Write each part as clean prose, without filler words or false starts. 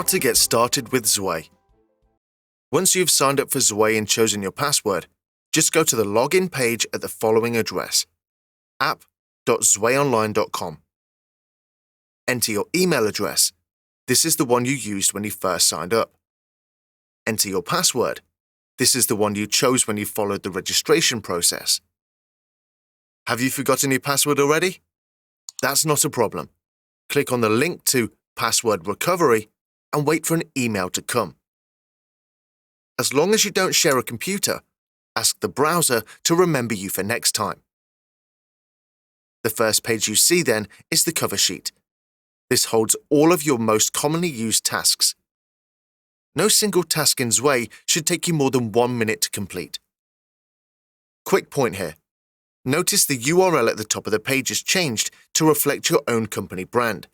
How to get started with Zway. Once you've signed up for Zway and chosen your password, just go to the login page at the following address: app.zwayonline.com. Enter your email address. This is the one you used when you first signed up. Enter your password. This is the one you chose when you followed the registration process. Have you forgotten your password already? That's not a problem. Click on the link to Password Recovery and wait for an email to come. As long as you don't share a computer, ask the browser to remember you for next time. The first page you see then is the cover sheet. This holds all of your most commonly used tasks. No single task in Zway should take you more than 1 minute to complete. Quick point here. Notice the URL at the top of the page is changed to reflect your own company brand.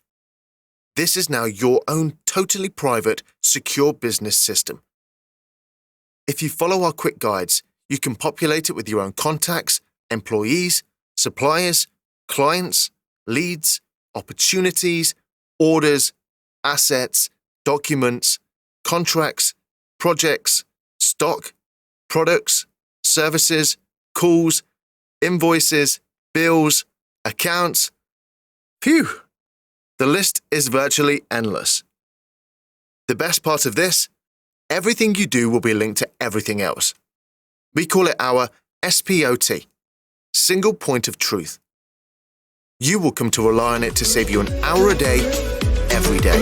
This is now your own totally private, secure business system. If you follow our quick guides, you can populate it with your own contacts, employees, suppliers, clients, leads, opportunities, orders, assets, documents, contracts, projects, stock, products, services, calls, invoices, bills, accounts. Phew! The list is virtually endless. The best part of this, everything you do will be linked to everything else. We call it our SPOT, Single Point of Truth. You will come to rely on it to save you an hour a day, every day.